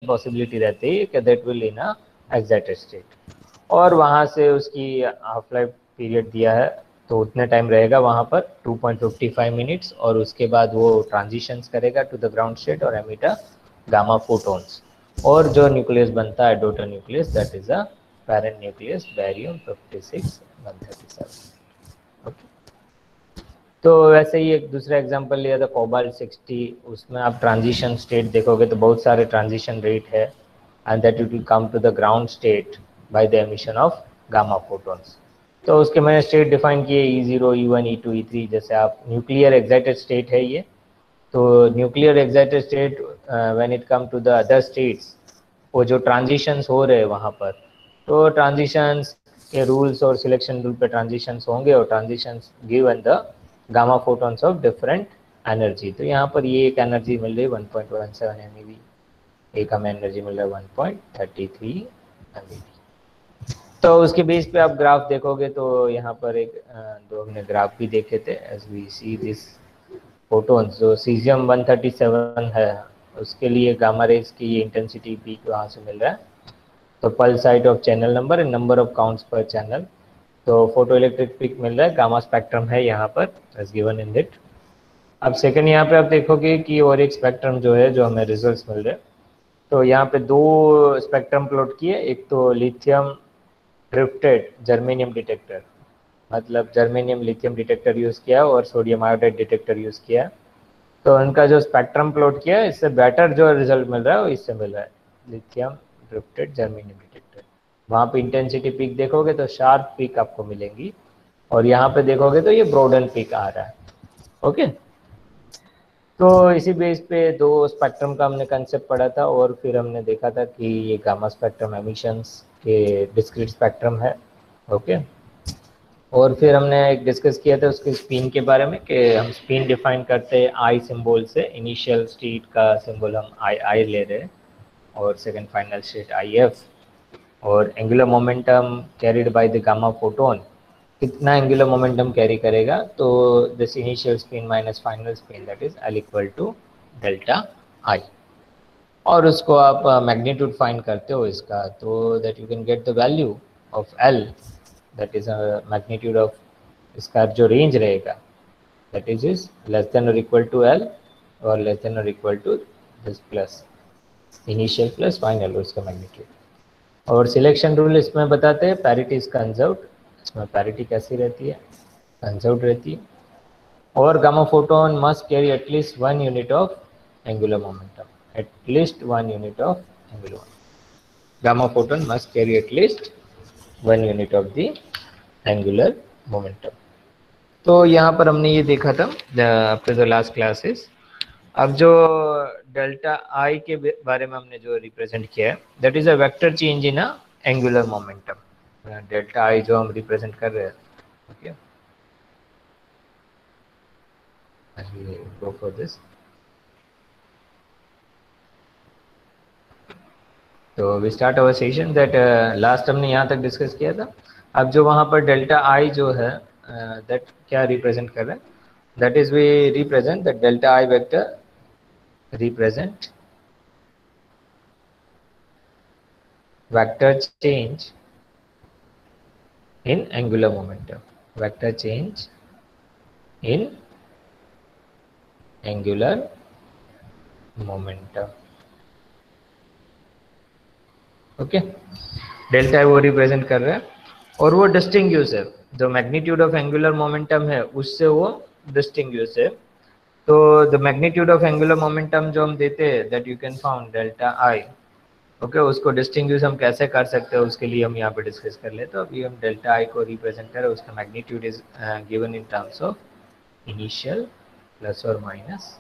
Possibility रहती है कि that will in a excited state, और वहाँ से उसकी हाफ लाइफ पीरियड दिया है तो उतने टाइम रहेगा वहाँ पर 2.55 मिनट्स, और उसके बाद वो ट्रांजिशंस करेगा टू द ग्राउंड स्टेट और एमिट अ गामा फोटोन्स, और जो न्यूक्लियस बनता है daughter nucleus, that is a parent nucleus barium 56 137। Okay, तो वैसे ही एक दूसरा एग्जांपल लिया था कोबाल्ट 60, उसमें आप ट्रांजिशन स्टेट देखोगे तो बहुत सारे ट्रांजिशन रेट है, and that it will come to the ground state by the emission of gamma photons. तो उसके मैंने स्टेट डिफाइन किए E0 E1 E2 E3, जैसे आप न्यूक्लियर एक्साइटेड स्टेट है ये, तो nuclear excited state when it come to the other states, वो जो ट्रांजिशंस हो रहे हैं वहाँ पर, तो ट्रांजिशंस के रूल्स और सिलेक्शन रूल पे ट्रांजिशंस होंगे, और transitions given the gamma photons of different energy. तो यहाँ पर ये एक एनर्जी मिल रही है 1.17 MeV, एक हमें एनर्जी मिल रहा है 1.33 MeV। तो उसके बेस पे आप ग्राफ देखोगे तो यहाँ पर एक दो हमने ग्राफ भी देखे थे, as we see this photons, जो सीजियम 137 है उसके लिए गामा रेज की ये इंटेंसिटी पीक वहाँ से मिल रहा है, तो pulse height of channel number and number of counts पर चैनल, तो फोटो इलेक्ट्रिक पिक मिल रहा है, गामा स्पेक्ट्रम है यहाँ पर एज गिवन इन दिट। अब सेकंड यहाँ पे आप देखोगे कि और एक स्पेक्ट्रम जो है जो हमें रिजल्ट्स मिल रहे हैं, तो यहाँ पे दो स्पेक्ट्रम प्लॉट किए, एक तो लिथियम ड्रिफ्टेड जर्मेनियम डिटेक्टर, मतलब जर्मेनियम लिथियम डिटेक्टर यूज़ किया और सोडियम आयोडाइड डिटेक्टर यूज़ किया, तो उनका जो स्पेक्ट्रम प्लॉट किया है इससे बेटर जो रिजल्ट मिल रहा है वो इससे मिल रहा है, लिथियम ड्रिफ्टेड जर्मेनियम डिटेक्टर। वहाँ पे इंटेंसिटी पीक देखोगे तो शार्प पीक आपको मिलेंगी, और यहाँ पे देखोगे तो ये ब्रॉडन पीक आ रहा है। ओके, तो इसी बेस पे दो स्पेक्ट्रम का हमने कंसेप्ट पढ़ा था, और फिर हमने देखा था कि ये गामा स्पेक्ट्रम एमिशंस के डिस्क्रीट स्पेक्ट्रम है। ओके, और फिर हमने एक डिस्कस किया था उसके स्पिन के बारे में, कि हम स्पिन डिफाइन करते हैं आई सिंबल से, इनिशियल स्टेट का सिंबल हम आई ले रहे हैं, और सेकंड फाइनल स्टेट IF, और angular momentum carried by the gamma photon, कितना एंगुलर मोमेंटम कैरी करेगा, तो this initial spin minus final spin, that is L equal to delta I, और उसको आप मैग्नीट्यूड फाइंड करते हो इसका, तो that you can get the value of L, that is magnitude of इसका जो रेंज रहेगा, दैट इज लेस देन और इक्वल टू L, और लेस देन और equal to this plus initial plus final उसका मैग्नीट्यूड। और सिलेक्शन रूल इसमें बताते हैं, पैरिटी इज कंजर्व्ड, इसमें पैरिटी कैसी रहती है, कंजर्व्ड रहती है, और gamma photon must carry at least 1 unit of angular momentum, at least 1 unit of angular momentum, gamma photon must carry at least 1 unit of the angular momentum. तो यहाँ पर हमने ये देखा था आफ्टर द लास्ट क्लासेस। अब जो डेल्टा आई के बारे में हमने जो रिप्रेजेंट किया है, that is a vector change in a angular momentum, delta I जो हम रिप्रेजेंट कर रहे हैं। Okay, go for this. तो we start our session, that last हमने यहाँ तक डिस्कस किया था। अब जो वहाँ पर डेल्टा आई जो है दैट क्या रिप्रेजेंट कर रहे हैं, that is we represent that delta I vector represent vector change in angular momentum, vector change in angular momentum। Okay, delta वो रिप्रेजेंट कर रहा है, और वो डिस्टिंग्विश है, जो मैग्नीट्यूड ऑफ एंगुलर मोमेंटम है उससे वो डिस्टिंग्विश है। तो the magnitude of angular momentum जो हम देते हैं, that you can found delta I. Okay, उसको डिस्टिंग्विश हम कैसे कर सकते हैं उसके लिए हम यहाँ पे डिस्कस कर लेते हैं। अभी हम डेल्टा आई को रिप्रेजेंट करें, उसका magnitude is given in terms of initial plus और माइनस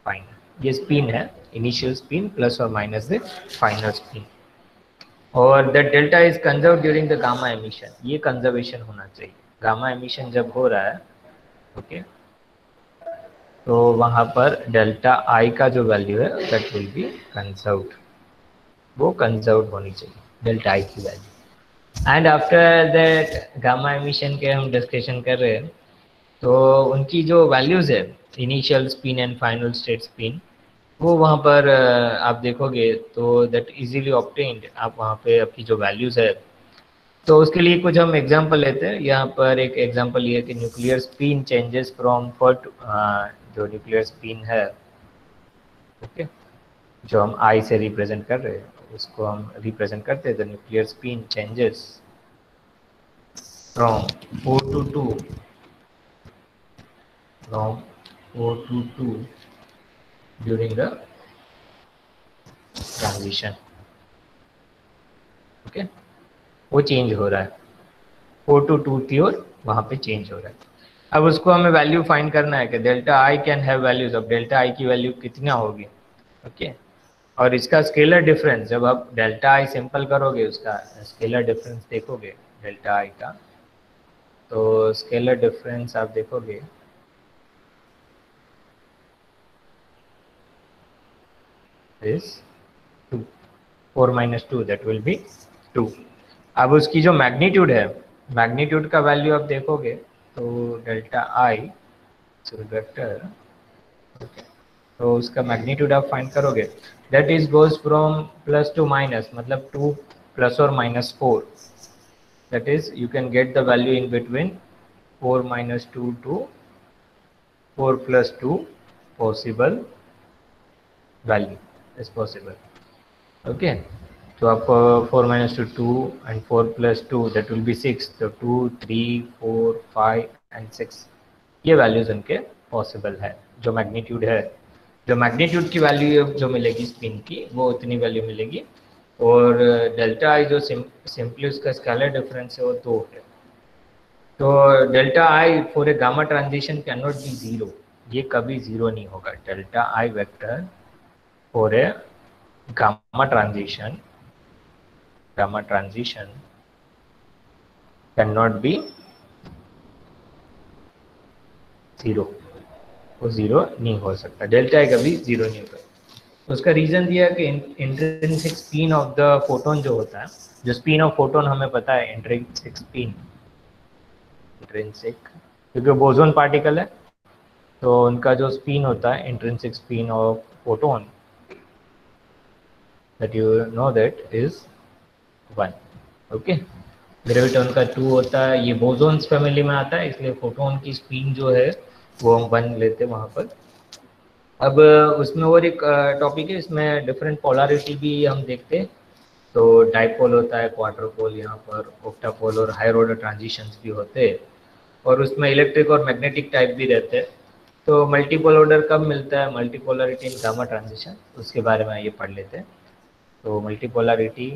फाइनल। ये स्पिन है, इनिशियल स्पिन प्लस और माइनस द फाइनल स्पिन, और that delta is conserve during the gamma emission. ये कंजर्वेशन होना चाहिए, गामा एमिशन जब हो रहा है, ओके, तो वहाँ पर डेल्टा आई का जो वैल्यू है दैट विल बी कंजर्व्ड, वो कंजर्व होनी चाहिए डेल्टा आई की value. And after that gamma emission के हम डिस्कशन कर रहे हैं, तो उनकी जो वैल्यूज़ है, initial spin and final state spin, वो वहाँ पर आप देखोगे तो दैट इजीली ऑब्टेन्ड, आप वहाँ पे आपकी जो वैल्यूज़ है, तो उसके लिए कुछ हम एग्जांपल लेते हैं। यहाँ पर एक एग्जांपल ये है कि nuclear spin changes from first, जो न्यूक्लियर स्पिन है, ओके, जो हम आई से रिप्रेजेंट कर रहे हैं उसको हम रिप्रेजेंट करते हैं, the nuclear spin changes from 4 to 2, from 4 to 2 during the transition, okay, वो चेंज हो रहा है 4 to 2 की ओर, वहाँ पे चेंज हो रहा है। अब उसको हमें वैल्यू फाइंड करना है कि delta I can have values, अब डेल्टा आई की वैल्यू कितना होगी, ओके। और इसका स्केलर डिफरेंस, जब आप डेल्टा आई सिंपल करोगे उसका स्केलर डिफरेंस देखोगे डेल्टा आई का, तो स्केलर डिफरेंस आप देखोगे इज 2, 4 - 2 दैट विल बी 2। अब उसकी जो मैग्नीट्यूड है, मैग्नीट्यूड का वैल्यू आप देखोगे तो डेल्टा आई वेक्टर, तो उसका मैग्नीट्यूड आप फाइंड करोगे, that is goes from plus two minus, मतलब 2 + or -4, that is you can get the value in between 4 - 2 to 4 + 2 possible value is possible, okay. तो आप 4 - 2 एंड 4 + 2 दैट विल बी 6, तो 2, 3, 4, 5 and 6 ये values उनके possible है। जो magnitude है, जो मैग्नीट्यूड की वैल्यू जो मिलेगी स्पिन की, वो उतनी वैल्यू मिलेगी। और डेल्टा आई जो सिंपली उसका स्केलर डिफरेंस है वो 2 है। तो delta I for a gamma transition can not be 0, ये कभी 0 नहीं होगा। Delta I vector for a gamma transition can not be 0, वो 0 नहीं हो सकता, डेल्टा आई कभी 0 नहीं होगा। उसका रीज़न दिया है कि intrinsic spin of the photon जो होता है, जो स्पिन ऑफ फोटोन हमें पता है इंट्रिंसिक स्पिन, इंट्रिंसिक, क्योंकि बोसोन पार्टिकल है तो उनका जो स्पिन होता है intrinsic spin off photon, that you know that is 1, okay. Graviton का 2 होता है, ये बोसोन्स फैमिली में आता है, इसलिए फोटोन की स्पिन जो है वो हम 1 लेते हैं वहाँ पर। अब उसमें और एक टॉपिक है, इसमें डिफरेंट पोलैरिटी भी हम देखते हैं। तो डाइपोल होता है, क्वाड्रोपोल, यहाँ पर ऑक्टापोल और हायर ऑर्डर ट्रांजिशंस भी होते हैं, और उसमें इलेक्ट्रिक और मैग्नेटिक टाइप भी रहते हैं। तो मल्टीपोल ऑर्डर कब मिलता है, मल्टीपोलरिटी इन गामा ट्रांजिशन, उसके बारे में ये पढ़ लेते हैं। तो मल्टीपोलरिटी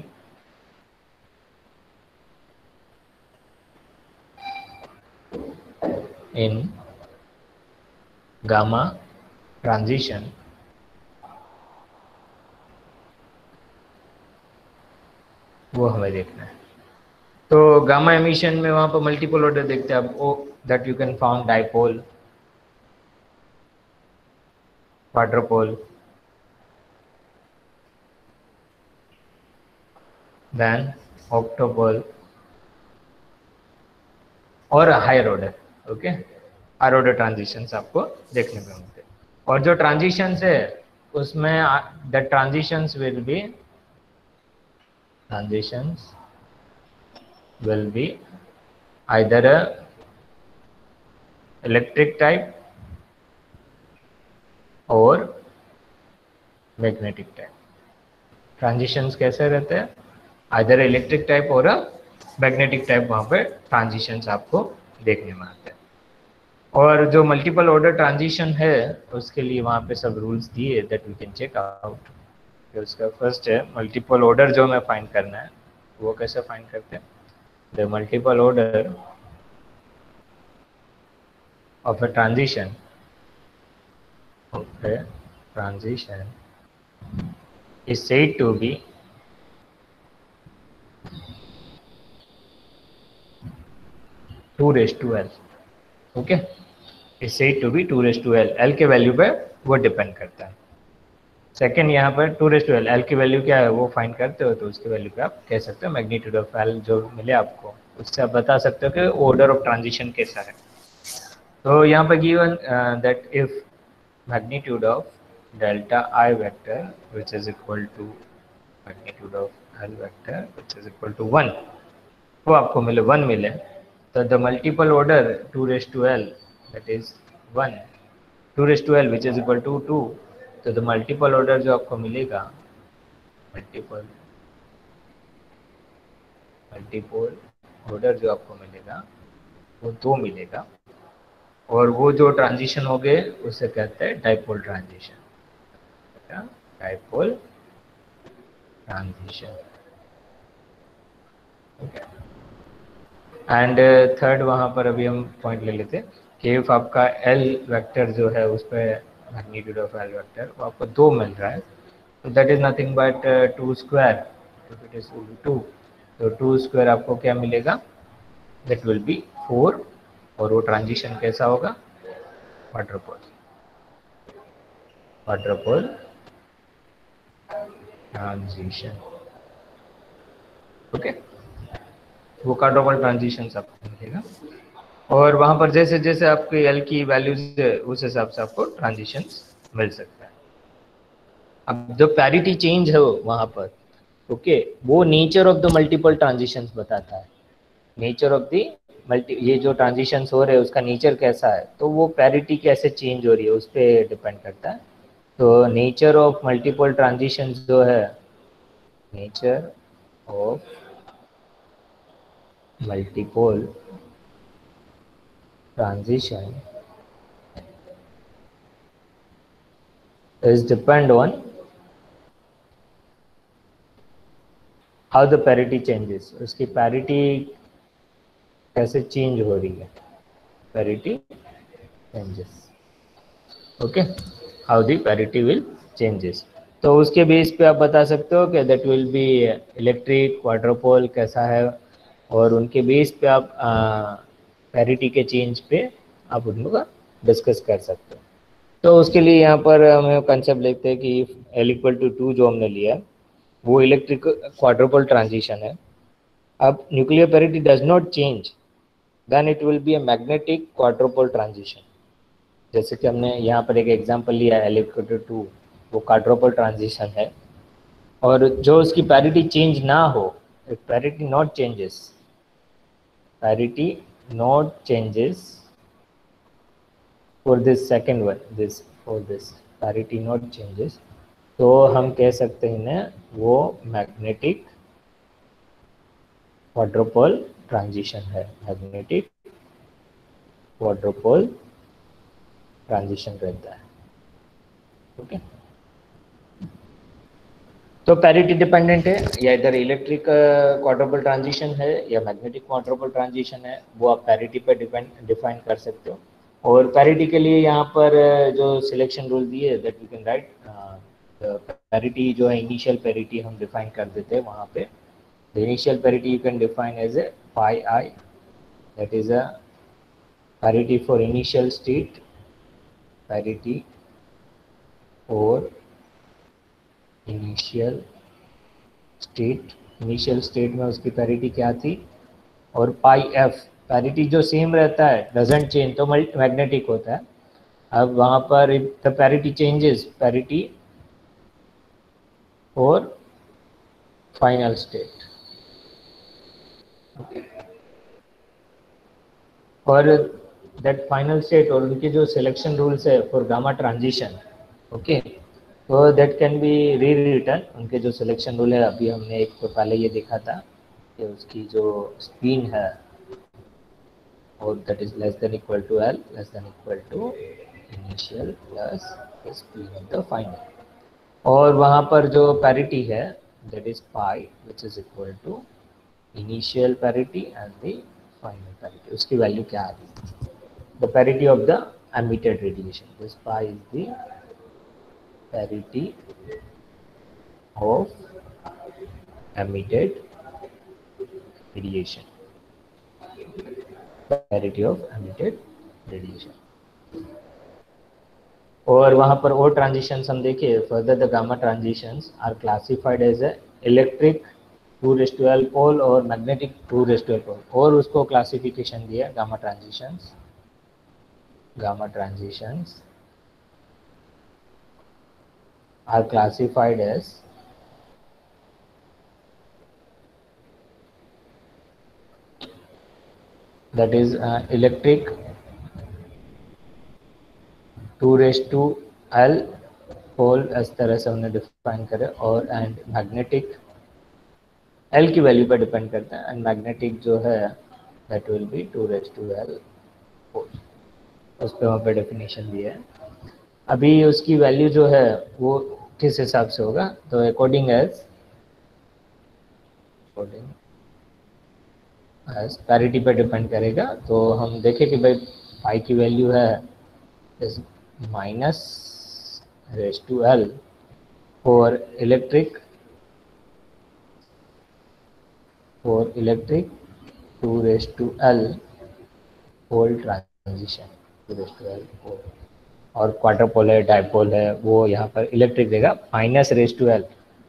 इन गामा ट्रांजिशन, वो हमें देखना है। तो गामा एमिशन में वहाँ पर मल्टीपल ऑर्डर देखते हैं अब, oh that you can found dipole, quadrupole, then octopole और higher order, okay. Higher order transitions आपको देखने को मिलते हैं। और जो ट्रांजिशंस है उसमें the transitions will be either electric type और मैग्नेटिक टाइप। ट्रांजिशंस कैसे रहते हैं, आइदर इलेक्ट्रिक टाइप और मैग्नेटिक टाइप, वहाँ पे ट्रांजिशंस आपको देखने में आते हैं। और जो मल्टीपल ऑर्डर ट्रांजिशन है उसके लिए वहाँ पे सब रूल्स दिए, that we can check out. उसका फर्स्ट है मल्टीपल ऑर्डर जो हमें फाइंड करना है, वो कैसे फाइंड करते हैं, the multiple order of a transition is said to be two raise to L, okay, is said to be 2 L के वैल्यू पे वो डिपेंड करता है। सेकेंड यहाँ पर 2 एल की वैल्यू क्या है वो फाइंड करते हो, तो उसकी वैल्यू पे आप कह सकते हो मैग्नीट्यूड ऑफ एल जो मिले आपको, उससे आप बता सकते हो कि ऑर्डर ऑफ ट्रांजिशन कैसा है। तो यहाँ पर given that if magnitude of delta I vector which is equal to magnitude of L vector which is equal to 1, वो आपको मिले 1 मिले, तो the multiple order 2 raised to L that is 1, 2 raised to L which is equal to 2, तो the multiple order जो आपको मिलेगा multiple order जो आपको मिलेगा वो 2 मिलेगा, और वो जो ट्रांजिशन हो गए उसे कहते हैं dipole transition, dipole transition. And third वहाँ पर अभी हम पॉइंट ले लेते हैं कि इफ आपका एल वेक्टर जो है उस पर मैग्नीट्यूड ऑफ एल वेक्टर वो आपको 2 मिल रहा है, तो that is nothing but 2 square, if it is 2, तो 2 स्क्वायर आपको क्या मिलेगा, दैट विल बी 4, और वो ट्रांजिशन कैसा होगा, क्वाड्रुपल ट्रांजिशन। ओके, वो क्वाड्रुपल ट्रांजिशन आपको मिलेगा, और वहाँ पर जैसे जैसे आपके एल की वैल्यूज है उस हिसाब से आपको ट्रांजिशन मिल सकता है। अब जो पैरिटी चेंज है वहाँ पर, ओके, वो nature of the multiple transitions बताता है, नेचर ऑफ द मल्टी, ये जो ट्रांजिशंस हो रहे हैं उसका नेचर कैसा है, तो वो पैरिटी कैसे चेंज हो रही है उस पर डिपेंड करता है। तो नेचर ऑफ मल्टीपल ट्रांजिशंस जो है, nature of multipole transition is depend on how the parity changes, उसकी पैरिटी कैसे चेंज हो रही है, parity changes, okay, how the parity will changes, तो उसके बेस पे आप बता सकते हो कि that will B electric quadruple कैसा है, और उनके बेस पे आप पैरिटी के चेंज पे आप उनका डिस्कस कर सकते हो। तो उसके लिए यहाँ पर हम कंसेप्ट लिखते हैं कि L इक्वल टू 2 जो हमने लिया वो इलेक्ट्रिक क्वाड्रुपल ट्रांजिशन है। अब nuclear parity does not change, then it will be a magnetic quadrupole transition. जैसे कि हमने यहाँ पर एक एग्जांपल लिया है L इक्वल टू 2, वो क्वाड्रुपल ट्रांजिशन है, और जो उसकी पैरिटी चेंज ना हो, if parity not changes, parity not changes for this second one, this for this parity not changes, तो हम कह सकते हैं ना वो मैग्नेटिक क्वाड्रुपल ट्रांजिशन है, मैग्नेटिक क्वाड्रुपल ट्रांजिशन रहता है। ओके, तो पैरिटी डिपेंडेंट है, या इधर इलेक्ट्रिक क्वाड्रुपल ट्रांजिशन है या मैग्नेटिक क्वाड्रुपल ट्रांजिशन है, वो आप पैरिटी पर डिफाइन कर सकते हो। और पैरिटी के लिए यहाँ पर जो सिलेक्शन रूल दिए that we can write, parity जो है इनिशियल पैरिटी हम डिफाइन कर देते हैं वहाँ पे, the initial parity you can define as a pi I, that is a parity for initial state, parity for initial state में उसकी पैरिटी क्या थी, और पाई एफ पैरिटी जो सेम रहता है डजेंट चेंज तो मैग्नेटिक होता है। अब वहाँ पर द पैरिटी चेंजेस, पैरिटी और फाइनल स्टेट, और दैट फाइनल स्टेट और उनके जो सिलेक्शन रूल्स है फॉर गामा ट्रांजिशन, ओके, तो दैट कैन बी री रिटर्न, उनके जो सिलेक्शन रूल है अभी हमने एक तो पहले ये देखा था कि उसकी जो स्पिन है और that is less than equal to L, less than equal to initial plus spin of the final, और वहाँ पर जो पैरिटी है that is pi which is equal to initial parity and the final parity, उसकी वैल्यू क्या आ रही है, the parity of the emitted radiation, this pi is the parity of emitted radiation, parity of emitted radiation। और वहाँ पर और ट्रांजिशंस हम देखिए, further the gamma transitions are classified as a electric 2⁻² pole और मैग्नेटिक 2⁻² पोल, और उसको classification दिया gamma transitions are classified as that is electric 2 raised to L whole इस तरह से हमने डिफाइन करे, और एंड मैग्नेटिक L की वैल्यू पर डिपेंड करता है, एंड मैग्नेटिक जो है that will be 2 raised to L whole. उस पर वहाँ पे डेफिनेशन दिया है। अभी उसकी वैल्यू जो है वो किस हिसाब से होगा, तो अकॉर्डिंग एज पैरिटी पर डिपेंड करेगा। तो हम देखें कि भाई पाई की वैल्यू है is minus raise to L for electric 2 raised to L whole transition 2 raised to L whole, और क्वार्टर पोल है, डाइपोल है, वो यहाँ पर इलेक्ट्रिक देगा माइनस रेज टू एल,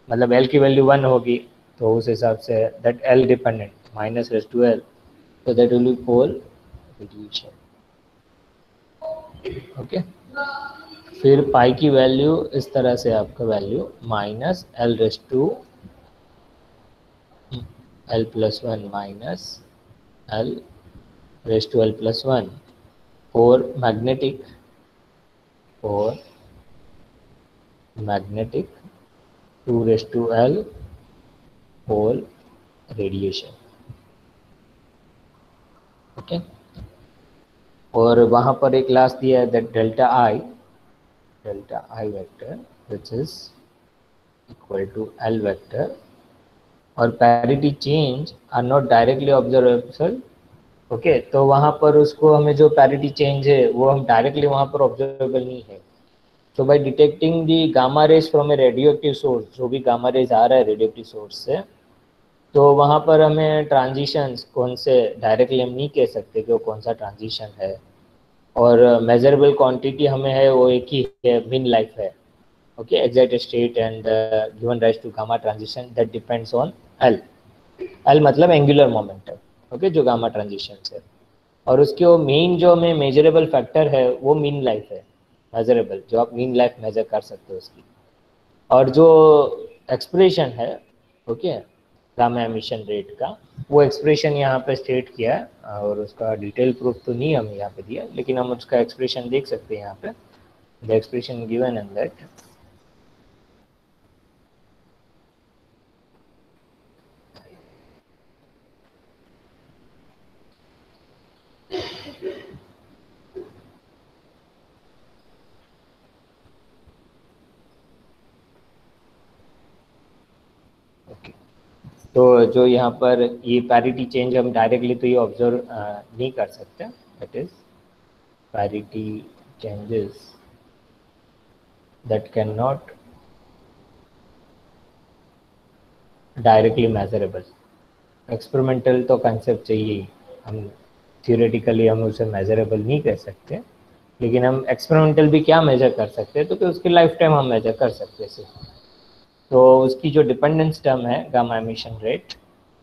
मतलब एल की वैल्यू 1 होगी तो उस हिसाब से that L dependent minus raise to L, तो that will be pole reduction. Okay, फिर पाई की वैल्यू इस तरह से आपका value minus L raise to L plus one minus L raise to L plus one और magnetic 2 raised to L whole radiation. Okay, और वहाँ पर एक क्लास दिया है that delta I vector which is equal to L vector, और parity change are not directly observable. Okay, तो वहाँ पर उसको हमें जो पैरिटी चेंज है वो हम डायरेक्टली वहाँ पर ऑब्जर्वेबल नहीं है। तो by detecting the gamma rays from a radioactive source, जो भी गामा रेज आ रहा है रेडियोएक्टिव सोर्स से, तो वहाँ पर हमें ट्रांजिशंस कौन से डायरेक्टली हम नहीं कह सकते कि वो कौन सा ट्रांजिशन है, और मेजरेबल क्वांटिटी हमें है वो एक ही है, मीन लाइफ है। Okay, excited state and given rise to gamma transition that depends on L मतलब एंगुलर मोमेंटम। ओके, जो गामा ट्रांजिशन है, और उसके वो मेन जो हमें मेजरेबल फैक्टर है वो मीन लाइफ है, मेजरेबल जो आप मीन लाइफ मेजर कर सकते हो उसकी। और जो एक्सप्रेशन है ओके गामा एमिशन रेट का, वो एक्सप्रेशन यहाँ पे स्टेट किया है, और उसका डिटेल प्रूफ तो नहीं हमें यहाँ पे दिया, लेकिन हम उसका एक्सप्रेशन देख सकते हैं यहाँ पे, the expression given in that तो जो यहाँ पर ये पैरिटी चेंज हम डायरेक्टली तो ये ऑब्जर्व नहीं कर सकते, that is parity changes that can not directly measurable. Experimental तो कंसेप्ट चाहिए, हम थियोरेटिकली हम उसे मेजरेबल नहीं कर सकते, लेकिन हम एक्सपेरिमेंटल भी क्या मेजर कर सकते हैं, तो कि उसकी लाइफ टाइम हम मेजर कर सकते हैं। तो उसकी जो डिपेंडेंस टर्म है गामा एमिशन रेट,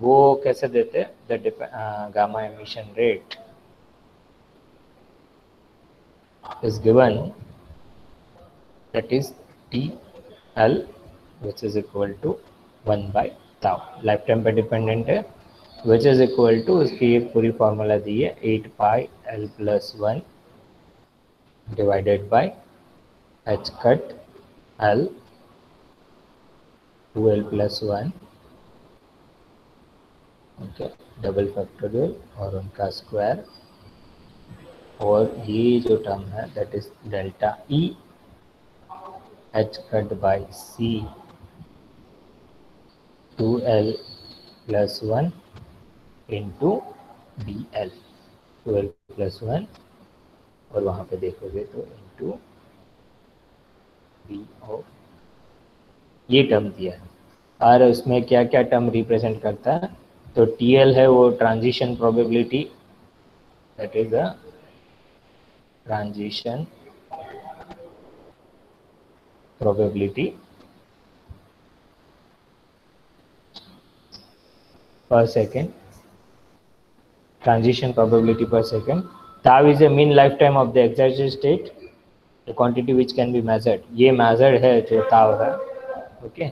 वो कैसे देते हैं, the gamma emission rate is given that is TL which is equal to 1 by tau, life time पे डिपेंडेंट है, which is equal to उसकी एक पूरी फॉर्मूला दी है 8 pi L plus 1 divided by h cut L 2L plus 1 okay double factorial और उनका square, और ये जो टर्म है that is delta E h cut by c 2L plus 1 into BL 2L plus 1, और वहाँ पे देखोगे तो इंटू बी ऑफ ये टर्म दिया है, और उसमें क्या क्या टर्म रिप्रेजेंट करता है, तो TL है वो transition probability, that is a transition probability per second, transition probability per second. Tau is a mean lifetime of the excited state, the quantity which can be measured, ये measured है जो ताव है. ओके,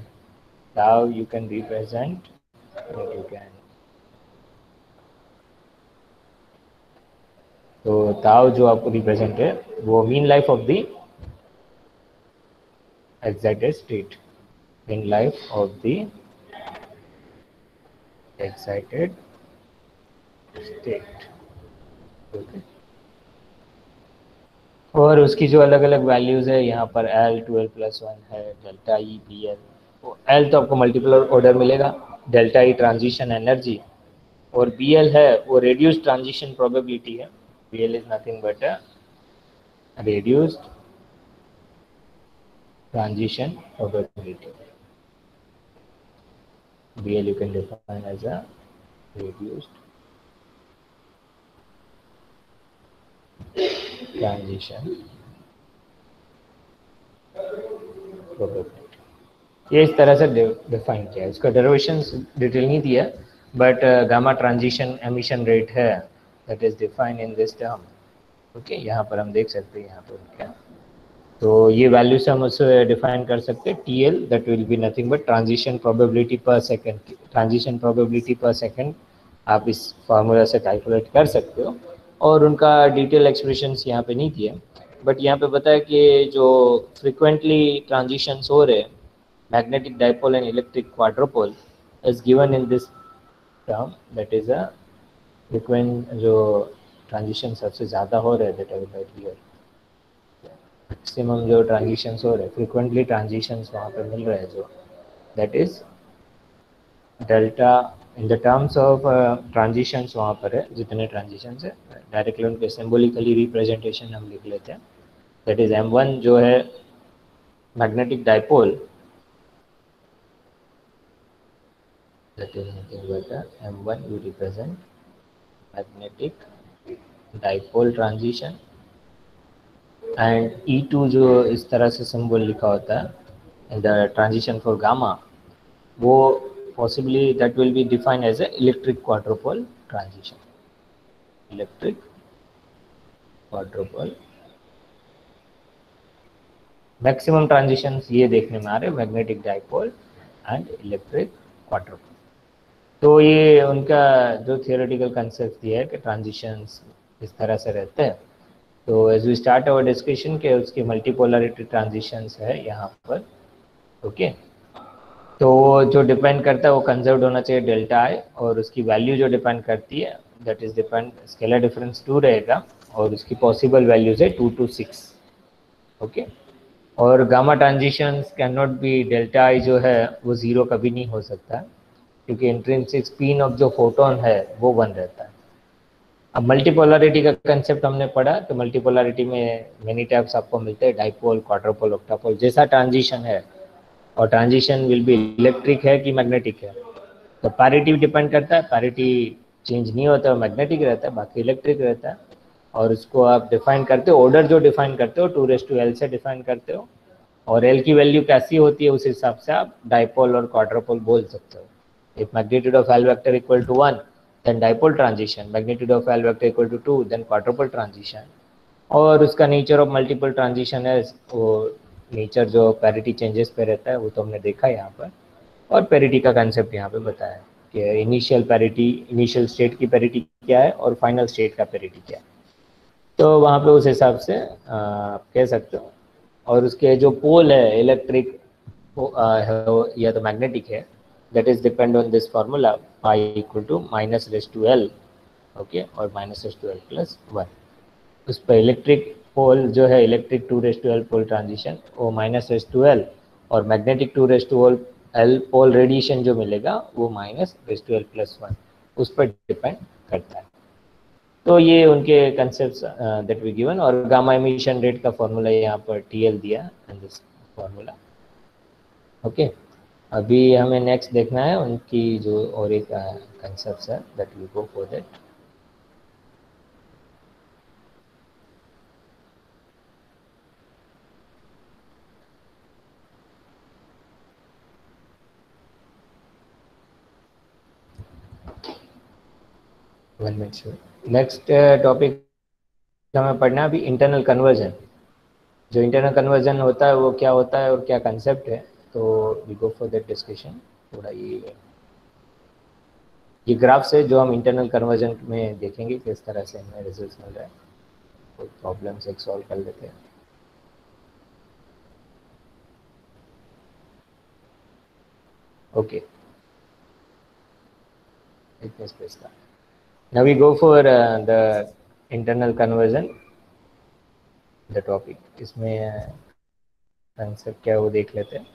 ताव you can represent, you can, तो ताव जो आपको रिप्रेजेंट है वो mean life of the excited state, in life of the excited state. Okay. और उसकी जो अलग अलग वैल्यूज है यहाँ पर L 12+1 है, delta E B L. L तो आपको मल्टीपल ऑर्डर मिलेगा, डेल्टा ई ट्रांजिशन एनर्जी, और बी एल है वो रेड्यूस्ड ट्रांजिशन प्रोबेबिलिटी है. B L is nothing but reduced transition probability. BL you can define as a reduced transition probability. ये इस तरह से डिफाइन किया है. इसका डेरिवेशन डिटेल नहीं दिया, but gamma transition emission rate है, that is defined in this term. Okay, यहाँ पर हम देख सकते हैं यहाँ पर क्या, तो ये वैल्यू से हम उसे डिफाइन कर सकते हैं. T L that will be nothing but transition probability पर सेकेंड. ट्रांजिशन प्रोबेबिलिटी पर सेकेंड आप इस फार्मूला से कैलकुलेट कर सकते हो, और उनका डिटेल एक्सप्रेशंस यहाँ पे नहीं दिए, बट यहाँ पे बताया कि जो फ्रिक्वेंटली ट्रांजिशंस हो रहे हैं, magnetic dipole and electric quadrupole is given in this term, that is a frequent जो ट्रांजिशन सबसे ज़्यादा हो रहे हैं, that I will write here. Maximum जो ट्रांजिशंस हो रहे हैं, फ्रिक्वेंटली ट्रांजिशंस वहाँ पे मिल रहे हैं जो, that is delta in the terms of transitions वहाँ पर है, जितने ट्रांजिशंस है डायरेक्टली उनके सिम्बोलिकली रिप्रेजेंटेशन हम लिख लेते हैं. दैट इज M1 जो है magnetic dipole, that is nothing but M1 you represent magnetic dipole transition, and E2 जो इस तरह से सिंबल लिखा होता है in the transition for gamma, वो possibly that will be defined as a electric quadrupole transition. Electric quadrupole maximum transitions ये देखने में आ रहे, magnetic dipole and electric quadruple. तो ये उनका जो थियोरेटिकल कंसेप्ट दिया है कि ट्रांजिशंस इस तरह से रहते हैं. तो as we start our discussion के उसकी मल्टीपोलरिटी ट्रांजिशंस है यहाँ पर. ओके, तो जो डिपेंड करता है वो कंजर्व्ड होना चाहिए डेल्टा आई, और उसकी वैल्यू जो डिपेंड करती है that is depend scalar difference 2 रहेगा, और उसकी पॉसिबल वैल्यूज है 2 to 6. ओके, और gamma transitions can not be, delta I जो है वो 0 कभी नहीं हो सकता, क्योंकि इंट्रिंसिक स्पिन ऑफ जो फोटोन है वो 1 रहता है. अब मल्टीपोलरिटी का कंसेप्ट हमने पढ़ा, तो मल्टीपोलरिटी में मेनी टाइप्स आपको मिलते हैं, डाइपोल, क्वाड्रोपोल, ऑक्टापोल, जैसा ट्रांजिशन है, और ट्रांजिशन विल बी इलेक्ट्रिक है कि मैग्नेटिक है. तो पैरिटी डिपेंड करता है, पैरिटी चेंज नहीं होता है, मैग्नेटिक रहता है, बाकी इलेक्ट्रिक रहता है. और उसको आप डिफाइन करते हो, ऑर्डर जो डिफाइन करते हो 2⁻L से डिफाइन करते हो, और L की वैल्यू कैसी होती है उस हिसाब से आप डाइपोल और क्वाड्रोपोल बोल सकते हो. If magnitude of L vector equal to 1, then dipole transition. Magnitude of L vector equal to 2, then quadrupole transition. और उसका नेचर ऑफ मल्टीपल ट्रांजिशन है, वो नेचर जो पैरिटी चेंजेस पे रहता है वो तो हमने देखा यहाँ पर, और पैरिटी का कंसेप्ट यहाँ पे बताया कि इनिशियल पैरिटी, इनिशियल स्टेट की पैरिटी क्या है और फाइनल स्टेट का पैरिटी क्या है. तो वहाँ पे उस हिसाब से आप कह सकते हो. और उसके जो पोल है, इलेक्ट्रिक या तो मैग्नेटिक है, that is depend on this formula pi equal to -L. Okay, और -L plus 1. उस पर इलेक्ट्रिक पोल जो है, इलेक्ट्रिक 2⁻L पोल ट्रांजिशन, वो -L, और मैग्नेटिक 2⁻L पोल रेडिएशन जो मिलेगा वो -L plus 1, उस पर डिपेंड करता है. तो ये उनके कंसेप्ट दैट वी गिवन, और गामा एमिशन रेट का फॉर्मूला यहाँ पर TL दिया इन दिस फॉर्मूला. ओके, अभी हमें नेक्स्ट देखना है उनकी जो और एक कंसेप्ट है, that we go for that. One minute. Next topic हमें पढ़ना है अभी इंटरनल कन्वर्जन. जो इंटरनल कन्वर्जन होता है वो क्या होता है और क्या कंसेप्ट है, तो we go for that discussion. थोड़ा ये ग्राफ से जो हम इंटरनल कन्वर्जन में देखेंगे किस तरह से हमें रिजल्ट मिल रहा है, कोई प्रॉब्लम से सॉल्व कर लेते हैं। ओके, इतने स्पेस का। Now we go for the internal conversion, the topic. इसमें कंसेप्ट क्या है वो देख लेते हैं।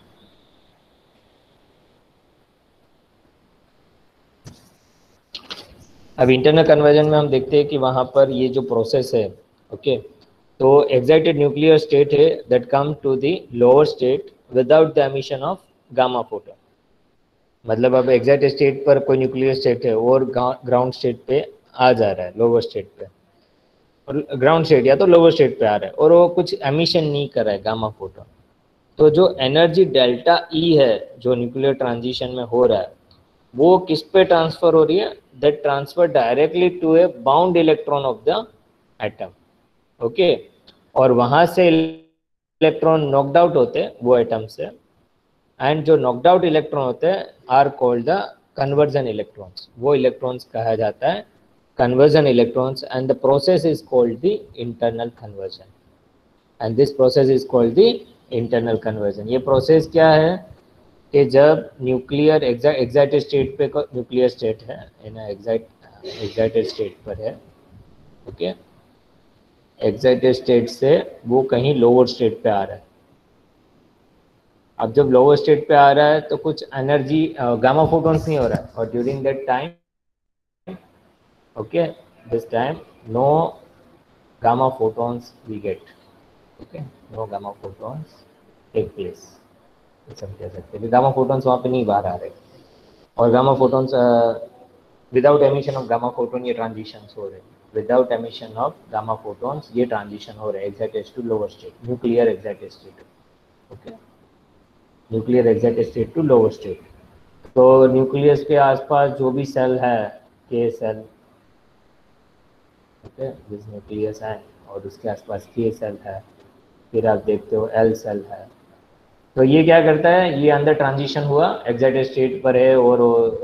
अब इंटरनल कन्वर्जन में हम देखते हैं कि वहाँ पर ये जो प्रोसेस है, ओके, तो एक्साइटेड न्यूक्लियर स्टेट है that come to the lower state without the emission of gamma photon. मतलब अब एक्साइटेड स्टेट पर कोई न्यूक्लियर स्टेट है और ग्राउंड स्टेट पे आ जा रहा है, लोअर स्टेट पे, और ग्राउंड स्टेट या तो लोअर स्टेट पे आ रहा है और वो कुछ एमिशन नहीं कर रहा है गामा फोटोन। तो जो एनर्जी डेल्टा ई है जो न्यूक्लियर ट्रांजिशन में हो रहा है, वो किस पे ट्रांसफर हो रही है? That transfer directly to a bound electron of the atom, okay. और वहां से इलेक्ट्रॉन नॉकड आउट होते हैं वो एटम से, एंड जो नॉकड आउट इलेक्ट्रॉन होते हैं are called the conversion electrons. वो इलेक्ट्रॉन्स कहा जाता है conversion electrons, and the process is called the internal conversion, and this process is called the internal conversion. ये प्रोसेस क्या है कि जब न्यूक्लियर एक्साइटेड स्टेट पे, न्यूक्लियर स्टेट है ना, एक्साइटेड स्टेट पर है, ओके, एक्साइटेड स्टेट से वो कहीं लोअर स्टेट पे आ रहा है। अब जब लोअर स्टेट पे आ रहा है तो कुछ एनर्जी गामा फोटॉन्स नहीं हो रहा है, और during that time, okay, this time no gamma photons we get, okay, no gamma photons take place, ऐसा हम कह सकते हैं। गामा फोटॉन्स वहाँ पे नहीं बाहर आ रहे, और gamma photons without emission of gamma photon ये ट्रांजिशन हो रहे हैं, without emission of gamma photons ये ट्रांजिशन हो रहे हैं excited to lower state, nuclear excited state, okay, nuclear excited state to lower state. तो न्यूक्लियस के आसपास जो भी सेल है, के सेल, ओके, दिस न्यूक्लियस है, और उसके आसपास के सेल है, फिर आप देखते हो एल सेल है। तो ये क्या करता है, ये अंदर ट्रांजिशन हुआ, एक्साइटेड स्टेट पर है और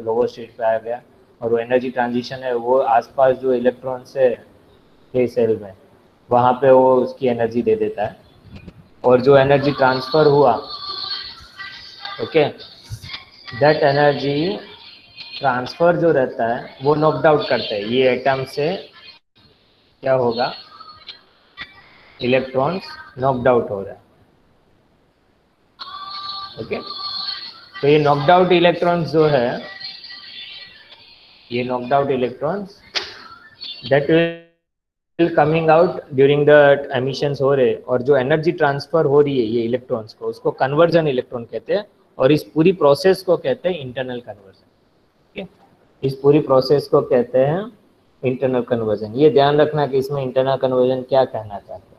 लोअर स्टेट पे आ गया, और वो एनर्जी ट्रांजिशन है, वो आसपास जो इलेक्ट्रॉन्स है के सेल में, वहाँ पे वो उसकी एनर्जी दे देता है, और जो एनर्जी ट्रांसफ़र हुआ, ओके, दैट एनर्जी ट्रांसफ़र जो रहता है वो नॉकड आउट करता है ये एटम से, क्या होगा, इलेक्ट्रॉन्स नॉकड आउट हो रहा है, ओके। तो ये नॉकड आउट इलेक्ट्रॉन्स जो है, ये knocked out electrons that will coming out during the emissions हो रहे, और जो एनर्जी ट्रांसफर हो रही है ये इलेक्ट्रॉन्स को, उसको कन्वर्जन इलेक्ट्रॉन कहते हैं, और इस पूरी प्रोसेस को कहते हैं इंटरनल कन्वर्जन, ठीक है। इस पूरी प्रोसेस को कहते हैं इंटरनल कन्वर्जन। ये ध्यान रखना कि इसमें इंटरनल कन्वर्जन क्या कहना चाहते हैं।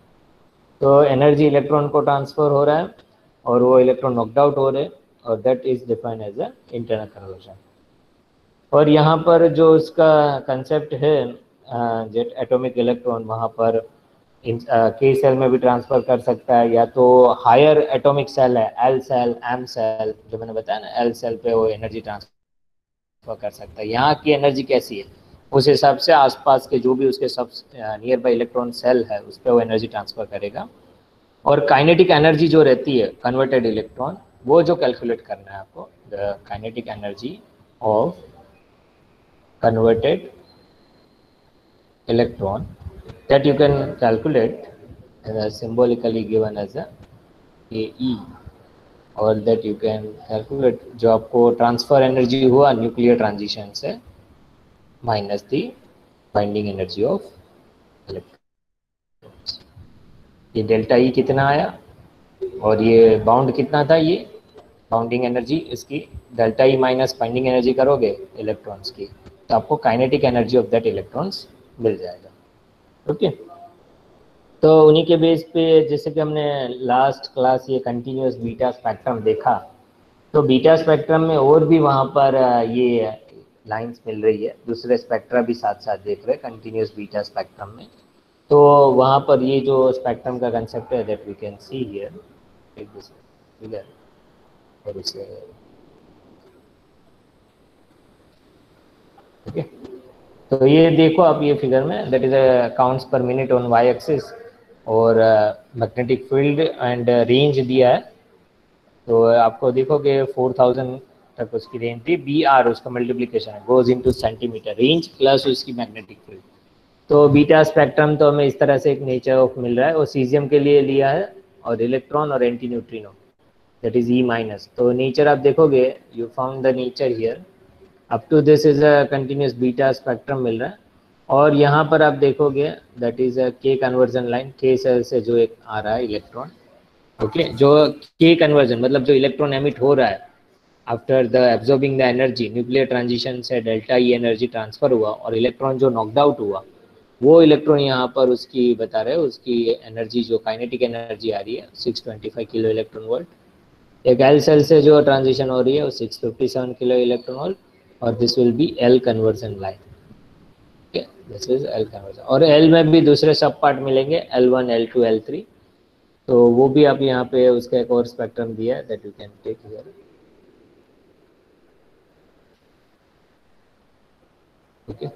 तो एनर्जी इलेक्ट्रॉन को ट्रांसफर हो रहा है और वो इलेक्ट्रॉन नॉकड आउट हो रहे हैं, और that is defined as a internal conversion. और यहाँ पर जो उसका कंसेप्ट है, जेट एटॉमिक इलेक्ट्रॉन वहाँ पर के सेल में भी ट्रांसफर कर सकता है, या तो हायर एटॉमिक सेल है, एल सेल, एम सेल, जो मैंने बताया ना, एल सेल पे वो एनर्जी ट्रांसफर कर सकता है। यहाँ की एनर्जी कैसी है उस हिसाब से आसपास के जो भी उसके सब नियर बाई इलेक्ट्रॉन सेल है उस पर वो एनर्जी ट्रांसफर करेगा। और काइनेटिक एनर्जी जो रहती है कन्वर्टेड इलेक्ट्रॉन, वो जो कैलकुलेट करना है आपको, the kinetic energy of converted electron, that you can calculate symbolically given as a AE, और that you can calculate जो आपको ट्रांसफर एनर्जी हुआ न्यूक्लियर ट्रांजिशन से minus the binding energy of electrons. ये डेल्टा ई कितना आया और ये बाउंड कितना था, ये बाउंडिंग एनर्जी, इसकी delta E minus binding energy करोगे इलेक्ट्रॉन्स की, तो आपको kinetic energy of that electrons मिल जाएगा, ओके। तो उन्हीं के बेस पे जैसे कि हमने लास्ट क्लास ये कंटिन्यूस बीटा स्पेक्ट्रम देखा, तो बीटा स्पेक्ट्रम में और भी वहाँ पर ये लाइंस मिल रही है, दूसरे स्पेक्ट्रा भी साथ साथ देख रहे हैं कंटिन्यूस बीटा स्पेक्ट्रम में। तो वहाँ पर ये जो स्पेक्ट्रम का कंसेप्ट है that we can see here, take this figure और इसे, ओके। तो ये देखो आप ये फिगर में, that is counts per minute on Y axis, और मैग्नेटिक फील्ड एंड रेंज दिया है। तो आपको देखोगे 4000 तक उसकी रेंज थी, बी आर उसका मल्टीप्लीकेशन है, goes into centimetre range plus उसकी मैग्नेटिक फील्ड। तो बीटा स्पेक्ट्रम तो हमें इस तरह से एक नेचर ऑफ मिल रहा है, और सीजियम के लिए लिया है, और इलेक्ट्रॉन और anti neutrino that is E minus. तो नेचर आप देखोगे, you found the nature here, up to this is a continuous beta spectrum मिल रहा है। और यहाँ पर आप देखोगे दैट इज अ के कन्वर्जन लाइन, के सेल से जो एक आ रहा है इलेक्ट्रॉन, ओके, जो के कन्वर्जन मतलब जो इलेक्ट्रॉन एमिट हो रहा है after the absorbing the energy, nuclear transition से डेल्टा ई एनर्जी ट्रांसफर हुआ, और इलेक्ट्रॉन जो नॉकड आउट हुआ, वो इलेक्ट्रॉन यहाँ पर उसकी बता रहे हैं, उसकी एनर्जी जो काइनेटिक एनर्जी आ रही है 625 किलो इलेक्ट्रॉन वोल्ट। एक एल सेल से जो ट्रांजिशन हो रही है वो 657 किलो इलेक्ट्रॉन वोल्ट, और this will be L conversion line, this is L conversion. और एल में भी दूसरे सब पार्ट मिलेंगे, L1 L2 L3, तो वो भी आप यहाँ पे उसका एक और स्पेक्ट्रम दिया है that you can take here, okay.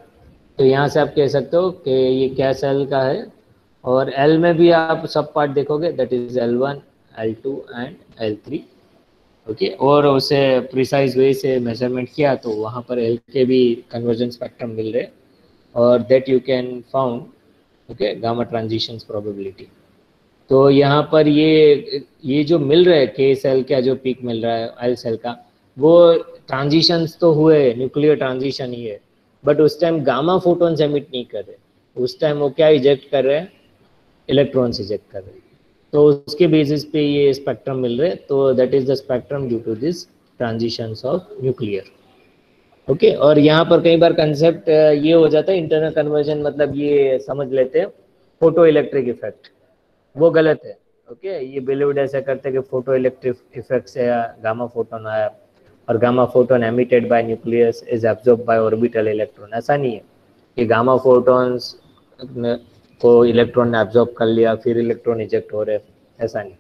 तो यहाँ से आप कह सकते हो कि ये क्या सेल का है। और एल में भी आप सब पार्ट देखोगे that is L1 L2 and L3, okay. और उसे प्रिसाइज वे से मेजरमेंट किया तो वहाँ पर एल के भी कन्वर्जन स्पेक्ट्रम मिल रहे, और that you can found, okay, gamma transitions probability. तो यहाँ पर ये जो मिल रहा है के सेल का जो पीक मिल रहा है एल सेल का, वो ट्रांजिशंस तो हुए, न्यूक्लियर ट्रांजिशन ही है, बट उस टाइम गामा फोटोन्स एमिट नहीं कर रहे, उस टाइम वो क्या इजेक्ट कर रहे हैं, इलेक्ट्रॉन्स इजेक्ट कर रहे हैं। तो उसके बेसिस पे ये स्पेक्ट्रम मिल रहे हैं, तो that is the spectrum due to this transitions of nuclear, okay. और यहाँ पर कई बार कंसेप्ट ये हो जाता है इंटरनल कन्वर्जन, मतलब ये समझ लेते हैं फोटो इलेक्ट्रिक इफेक्ट, वो गलत है, ओके। ये बिलीव्ड ऐसा करते हैं कि फोटो इलेक्ट्रिक इफेक्ट से गामा फोटोन आया, और gamma photon emitted by nucleus is absorb by orbital electron. ऐसा नहीं है कि गामा फोटोन्स को इलेक्ट्रॉन ने एब्जॉर्ब कर लिया फिर इलेक्ट्रॉन इजेक्ट हो रहे, ऐसा नहीं।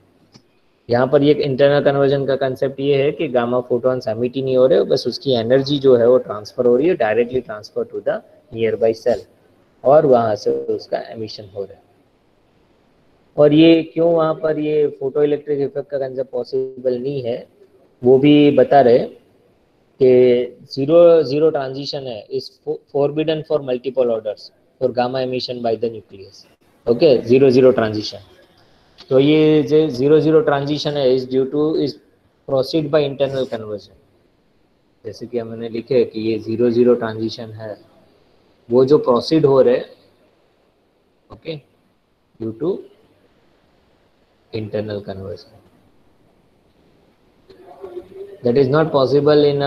यहाँ पर ये इंटरनल कन्वर्जन का कंसेप्ट ये है कि गामा फोटोन्स एमिट ही नहीं हो रहे, बस उसकी एनर्जी जो है वो ट्रांसफर हो रही है directly transfer to the nearby shell, और वहाँ से उसका एमिशन हो रहा है। और ये क्यों वहाँ पर ये फोटो इलेक्ट्रिक इफेक्ट का कंसेप्ट पॉसिबल नहीं है, वो भी बता रहे कि जीरो जीरो ट्रांजिशन है is forbidden for multiple orders for gamma emission by the nucleus, okay, zero zero transition. तो ये जो जीरो जीरो ट्रांजिशन है is due two is proceed by internal conversion, जैसे कि हमने लिखे कि ये जीरो जीरो ट्रांजिशन है वो जो प्रोसीड हो रहे, okay, due to internal conversion that is not possible in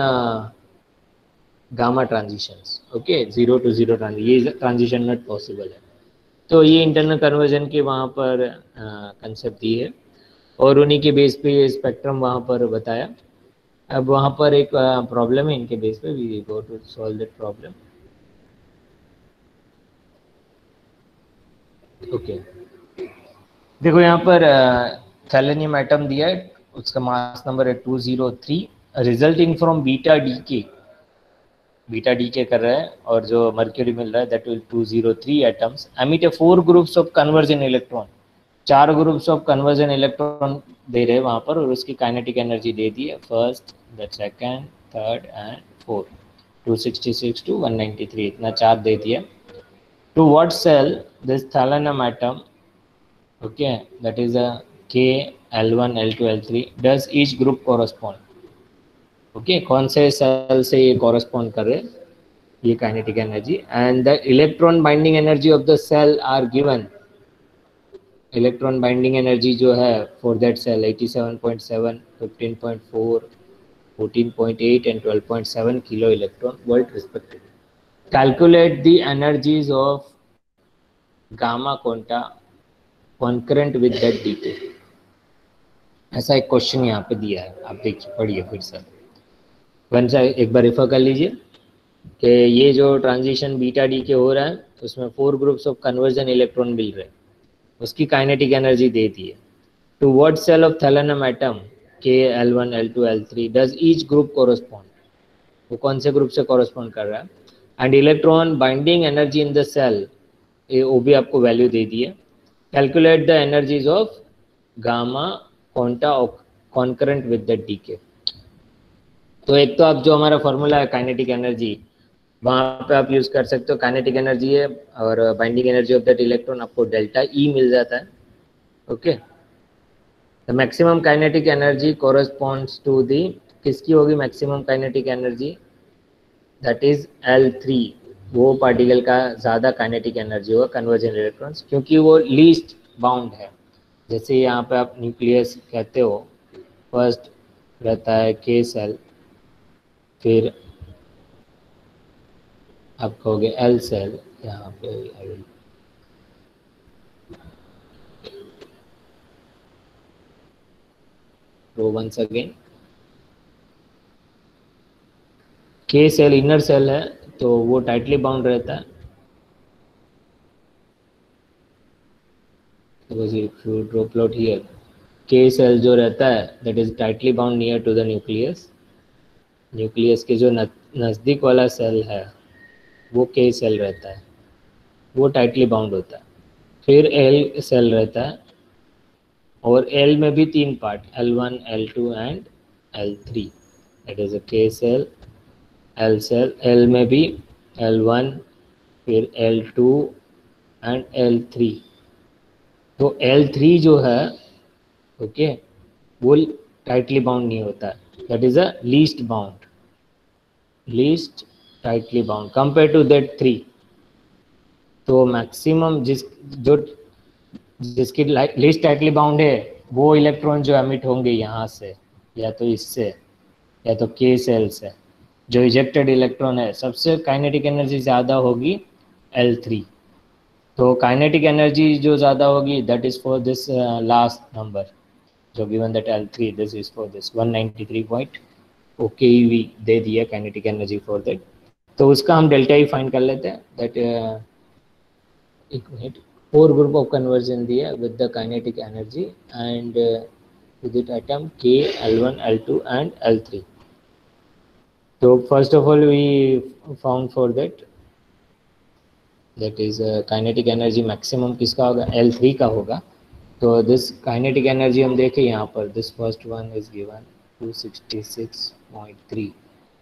gamma transitions, okay, zero to zero ये transition not possible है। तो ये इंटरनल कन्वर्जन के वहाँ पर कंसेप्ट दी है, और उन्हीं के बेस पे ये स्पेक्ट्रम वहाँ पर बताया। अब वहाँ पर एक प्रॉब्लम है इनके बेस पे, we go to solve that problem, okay. देखो यहाँ पर थैलेनियम एटम दिया है, उसका मास नंबर है 203, रिजल्टिंग फ्रॉम बीटा डी के कर रहा है, और जो मर्क्यूरी मिल रहा है that will 203 atoms emit a 4 groups of conversion electron, 4 groups of conversion electron दे रहे हैं वहाँ पर, और उसकी काइनेटिक एनर्जी दे दी है first, the second, third and fourth, 266 to 193, इतना 4 दे दिया। To what shell this thallium atom, okay, that is a K, L1 L2 L3 does each group correspond, okay, कौन से सेल से ये correspond कर रहे ये kinetic energy, and the electron binding energy of the shell are given, electron binding energy जो है for that shell 87.7, 15.4, 14.8 and 12.7 kilo electron volt respectively. Calculate the energies of gamma quanta concurrent with that decay, ऐसा एक question यहाँ पे दिया है, आप देखिए पढ़िए फिर से, वन से एक बार रेफर कर लीजिए। कि ये जो ट्रांजिशन बीटा डी के हो रहा है उसमें 4 ग्रुप्स ऑफ कन्वर्जन इलेक्ट्रॉन मिल रहे हैं, उसकी काइनेटिक एनर्जी दे दी है। To what shell of thallium atom के L1 L2 L3 does each group कोरोस्पॉन्ड, वो कौन से ग्रुप से कोरोस्पॉन्ड कर रहा है। And electron binding energy in the shell, ये वो भी आपको वैल्यू दे दी है। Calculate the energies of gamma quanta concurrent with the decay. तो एक तो आप जो हमारा फॉर्मूला है काइनेटिक एनर्जी, वहाँ पे आप यूज़ कर सकते हो, काइनेटिक एनर्जी है और binding energy of that electron आपको डेल्टा ई मिल जाता है। Okay, the maximum kinetic energy corresponds to the, किसकी होगी maximum kinetic energy, that is L3, वो पार्टिकल का ज़्यादा काइनेटिक एनर्जी होगा कन्वर्जन इलेक्ट्रॉन्स, क्योंकि वो लीस्ट बाउंड है। जैसे यहाँ पे आप न्यूक्लियस कहते हो, फर्स्ट रहता है के सेल, फिर आप कहोगे एल सेल, यहाँ पे I will draw once again, K shell inner shell है तो वो टाइटली बाउंड रहता है। If you draw plot here, K shell जो रहता है that is tightly bound near to the nucleus, nucleus के जो नज़दीक वाला सेल है वो के सेल रहता है, वो टाइटली बाउंड होता है। फिर एल सेल रहता है, और एल में भी 3 part, L1 L2 and L3, that is अ के सेल एल सेल। एल में भी L1 फिर L2 एंड L3। तो L3 जो है ओके वो टाइटली बाउंड नहीं होता है, that is a least bound, least tightly bound compare to that 3। तो मैक्सिमम जिसकी लीस्ट टाइटली बाउंड है वो इलेक्ट्रॉन जो एमिट होंगे यहाँ से या तो इससे या तो के सेल से, जो इजेक्टेड इलेक्ट्रॉन है सबसे काइनेटिक एनर्जी ज़्यादा होगी L3। तो काइनेटिक एनर्जी जो ज़्यादा होगी that is for this last number जो given that L3, this is for this 193 point OKeV दे दिया काइनेटिक एनर्जी फॉर दैट। तो उसका हम डेल्टा ई फाइंड कर लेते हैं, दैट एक मिनट, 4 ग्रुप ऑफ कन्वर्जन दिया with the kinetic energy and with it atom K, L1, L2 and L3. So first of all we found for that is kinetic energy maximum किसका होगा, L3 का होगा। तो this kinetic energy हम देखें यहाँ पर, this first one is given 266.3,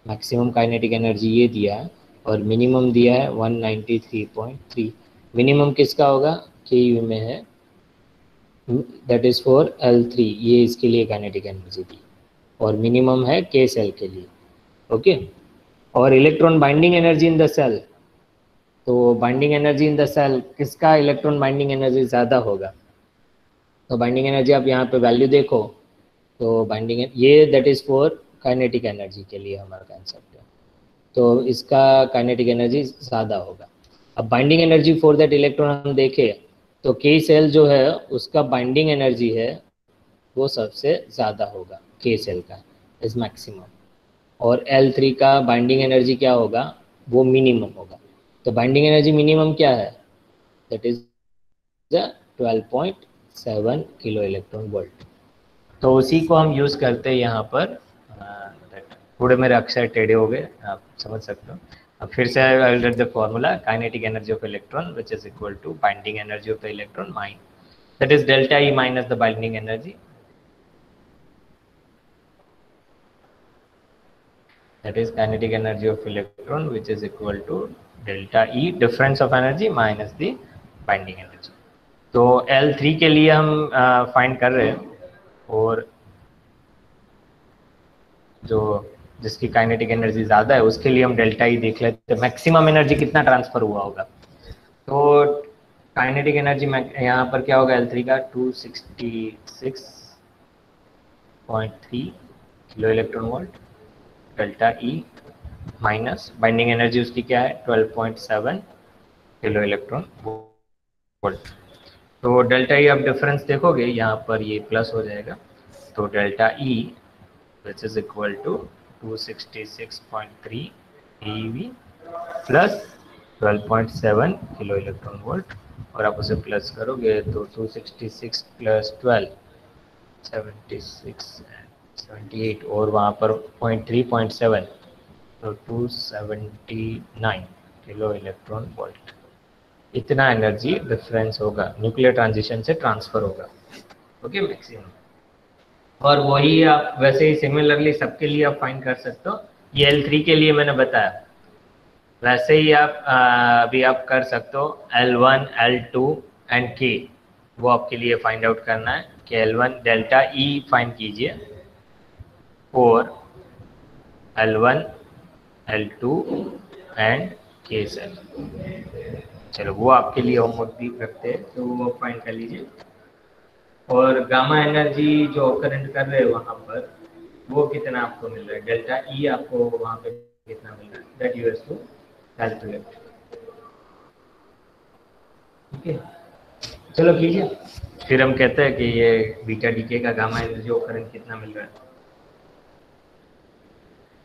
maximum kinetic energy ये दिया है और मिनिमम दिया है 193.3। मिनिमम किसका होगा, के यू में है, दैट इज फॉर L3, ये इसके लिए काइनेटिक एनर्जी दी, और मिनिमम है के सेल के लिए। ओके, और electron binding energy in the shell, तो binding energy in the shell किसका इलेक्ट्रॉन बाइंडिंग एनर्जी ज़्यादा होगा। तो बाइंडिंग एनर्जी आप यहाँ पे वैल्यू देखो, तो बाइंडिंग ये that is for kinetic energy के लिए हमारा कंसेप्ट है, तो इसका काइनेटिक एनर्जी ज़्यादा होगा। अब binding energy for that electron हम देखें तो के सेल जो है उसका बाइंडिंग एनर्जी है वो सबसे ज़्यादा होगा, के सेल का इज मैक्सिमम, और L3 का बाइंडिंग एनर्जी क्या होगा, वो मिनिमम होगा। तो बाइंडिंग एनर्जी मिनिमम क्या है, that is 12.7 kilo electron volt. तो उसी को हम यूज़ करते हैं यहाँ पर। थोड़े मेरे अक्षर टेढ़े हो गए, आप समझ सकते हो। अब फिर से I will write the formula, kinetic energy of electron which is equal to binding energy of the electron minus, that is delta E minus the binding energy, that is kinetic energy of electron which is equal to delta E, difference of energy minus the binding energy। तो L3 के लिए हम find कर रहे हैं, और जो जिसकी काइनेटिक एनर्जी ज़्यादा है उसके लिए हम डेल्टा ई देख लेते हैं, मैक्सिमम एनर्जी कितना ट्रांसफ़र हुआ होगा। तो काइनेटिक एनर्जी यहाँ पर क्या होगा, L3 का 266.3 kilo electron volt, delta E minus binding energy उसकी क्या है 12.7 किलो इलेक्ट्रॉन वोल्ट। तो डेल्टा ई आप डिफरेंस देखोगे यहाँ पर ये प्लस हो जाएगा, तो delta E which is equal to 266.3 eV plus 12.7 kilo electron volt, और आप उसे प्लस करोगे तो 266 प्लस 12 76 78, और वहाँ पर 0.3.7 तो 279 किलो इलेक्ट्रॉन वोल्ट। इतना एनर्जी डिफरेंस होगा, न्यूक्लियर ट्रांजिशन से ट्रांसफर होगा। Okay, maximum. और वही आप वैसे ही सिमिलरली सबके लिए आप फाइंड कर सकते हो। ये L3 के लिए मैंने बताया, वैसे ही आप अभी आप कर सकते हो L1 L2 एंड K। वो आपके लिए फाइंड आउट करना है कि L1 डेल्टा E फाइंड कीजिए और L1 L2 and K cell. चलो वो आपके लिए होमवर्क भी करते हैं, तो वो फाइंड कर लीजिए। और गामा एनर्जी जो करंट कर रहे हैं वहाँ पर, वो कितना आपको मिल रहा है, डेल्टा ई आपको वहाँ पे कितना मिल रहा है, that you have to calculate. ठीक है, चलो कीजिए, फिर हम कहते हैं कि ये बीटा डीके का गामा एनर्जी और करंट कितना मिल रहा है।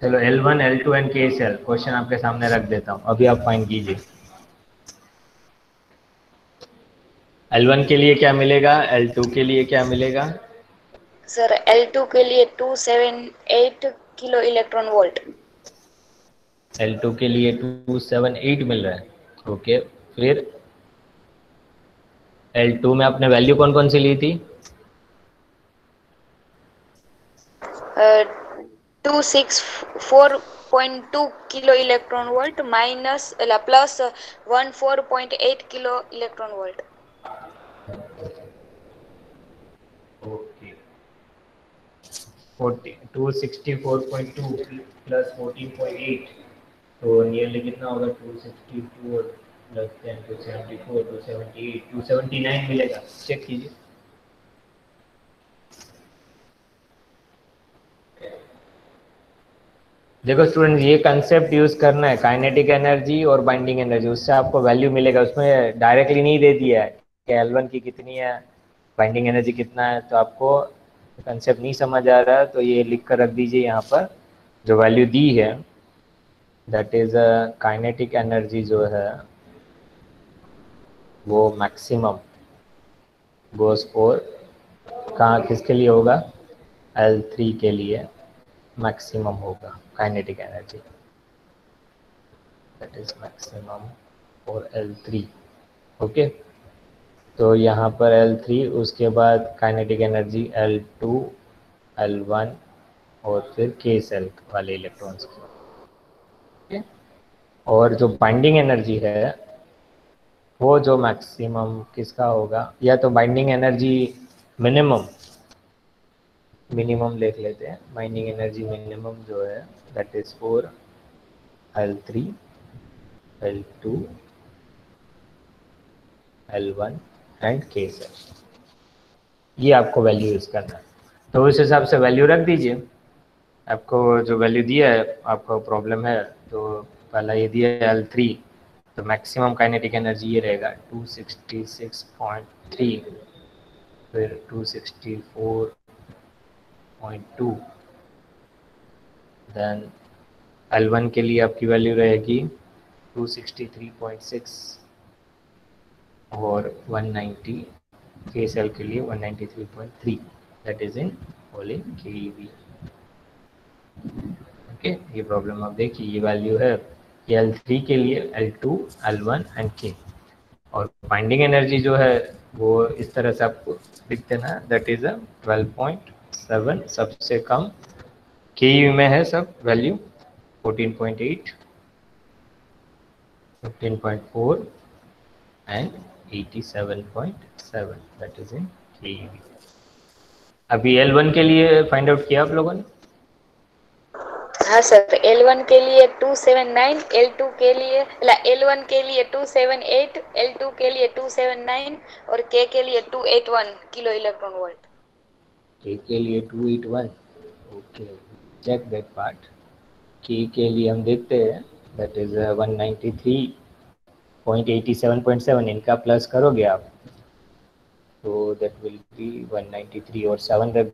चलो L1 L2 एंड के सेल क्वेश्चन आपके सामने रख देता हूँ, अभी आप फाइंड कीजिए। L1 के लिए क्या मिलेगा, L2 के लिए क्या मिलेगा? सर L2 के लिए 278 किलो इलेक्ट्रॉन वोल्ट। L2 के लिए 278 मिल रहा है। ओके, फिर L2 में आपने वैल्यू कौन कौन सी ली थी? 264.2 kilo electron volt minus plus 14.8 kilo electron volt. Okay, 264.2 plus 14.8, तो नियरली कितना होगा, 264 प्लस 10 274 278 279 मिलेगा। चेक कीजिए। देखो स्टूडेंट, ये कंसेप्ट यूज करना है, काइनेटिक एनर्जी और बाइंडिंग एनर्जी, उससे आपको वैल्यू मिलेगा। उसमें डायरेक्टली नहीं दे दिया है कि L1 की कितनी है, बाइंडिंग एनर्जी कितना है, तो आपको कंसेप्ट नहीं समझ आ रहा है तो ये लिख कर रख दीजिए यहाँ पर। जो वैल्यू दी है दैट इज काइनेटिक एनर्जी जो है वो मैक्सिमम गोस फॉर, कहाँ किसके लिए होगा, L3 के लिए मैक्सिमम होगा kinetic energy, that is maximum for L3। Okay, तो यहाँ पर L3, उसके बाद काइनेटिक एनर्जी L2 L1 और फिर K सेल वाले इलेक्ट्रॉन्स की। ओके, और जो बाइंडिंग एनर्जी है वो जो मैक्सिमम किसका होगा, या तो बाइंडिंग एनर्जी मिनिमम, मिनिमम देख लेते हैं, बाइंडिंग एनर्जी मिनिमम जो है that is for L3 L2 L1 and K shell. ये आपको वैल्यू यूज करना है, तो उस हिसाब से वैल्यू रख दीजिए। आपको जो वैल्यू दिया है, आपको प्रॉब्लम है तो पहला ये दिया है L3, तो मैक्सिमम काइनेटिक एनर्जी ये रहेगा 266.3, फिर 264.2, देन L1 के लिए आपकी वैल्यू रहेगी 263.6 और 190, के सेल के लिए 193.3, that is in whole in keV. Okay, ये प्रॉब्लम आप देखिए, ये वैल्यू है L3 के लिए, L2 L1 एंड K, और बाइंडिंग एनर्जी जो है वो इस तरह से आपको लिख देना है, दैट इज 12.7 सबसे कम, के में है सब वैल्यू, 14.8 15.4 एंड 87.7, दैट इज इन के। अभी L1 के लिए फाइंड आउट किया आप लोगों ने? हाँ सर, L1 के लिए 279, L2 के लिए L1 के लिए 278, L2 के लिए 279 और K के लिए 281 किलो इलेक्ट्रॉन वोल्ट। के लिए 281, ओके, चेक दैट पार्ट। के लिए हम देखते हैं, दैट इज 193.87.7, इनका प्लस करोगे आप तो दैट विल बी 193, और 7 रख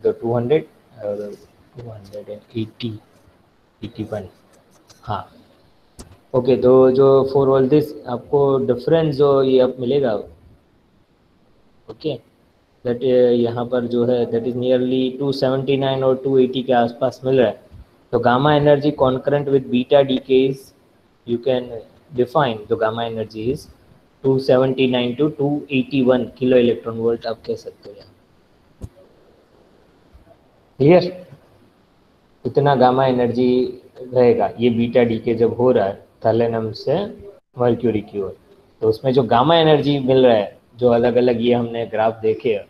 दो 200 और 280 81, हाँ ओके, तो जो फॉर ऑल दिस आपको डिफरेंस जो ये अब मिलेगा, ओके, दैट यहाँ पर जो है दैट इज नियरली 279 और 280 के आसपास मिल रहा है। तो gamma energy concurrent with beta decays you can define the gamma energy is 279 to 281 kilo electron volt, आप कह सकते हो यहाँ। क्लियर, इतना गामा एनर्जी रहेगा ये बीटा डीके जब हो रहा है थैलेनम से मर्क्यूरी की ओर। तो उसमें जो गामा एनर्जी मिल रहा है, जो अलग अलग ये हमने ग्राफ देखे हैं,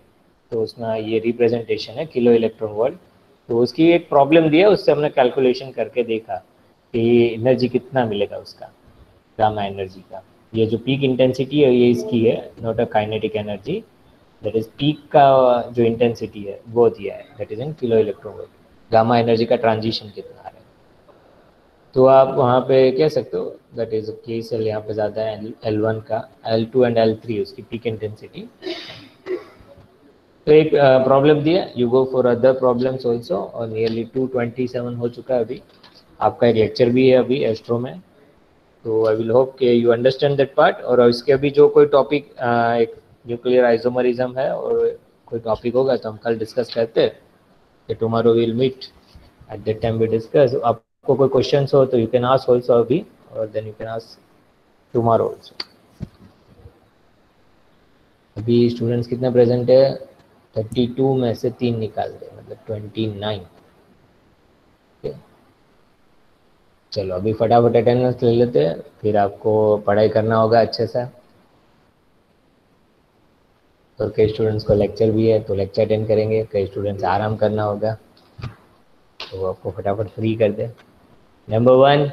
तो उसमें ये रिप्रेजेंटेशन है किलो इलेक्ट्रॉन वोल्ट। तो उसकी एक प्रॉब्लम दी है, उससे हमने कैलकुलेशन करके देखा कि एनर्जी कितना मिलेगा उसका, गामा एनर्जी का। ये जो पीक इंटेंसिटी है ये इसकी है, not a kinetic energy, that is peak का जो इंटेंसिटी है वो दिया है, that is in kilo electron volt. Gamma energy का ट्रांजिशन कितना है, तो आप वहाँ पे कह सकते हो दैट इज के सेल यहाँ पे ज़्यादा है L1 का, L2 एंड L3 उसकी पीक इंटेंसिटी। तो एक प्रॉब्लम दिया, you go for other problems also, और नियरली 227 हो चुका है अभी। आपका एक लेक्चर भी है अभी एस्ट्रो में, तो आई विल होप कि यू अंडरस्टैंड दैट पार्ट। और इसके अभी जो कोई टॉपिक एक न्यूक्लियर आइसोमरिज्म है और कोई टॉपिक होगा तो हम कल डिस्कस करते हैं, कि tomorrow will meet at that time we discuss. आपको कोई क्वेश्चंस हो तो यू कैन आस्क ऑल्सो अभी, और then you can ask tomorrow also. अभी स्टूडेंट्स कितने प्रेजेंट है, 32 में से 3 निकाल दे, मतलब 29। चलो अभी फटाफट अटेंडेंस ले लेते हैं, फिर आपको पढ़ाई करना होगा अच्छे से। और कई स्टूडेंट्स को लेक्चर भी है तो लेक्चर अटेंड करेंगे, कई स्टूडेंट्स आराम करना होगा, तो वो आपको फटाफट फ्री कर दे। Number 1,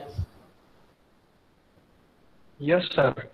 yes sir.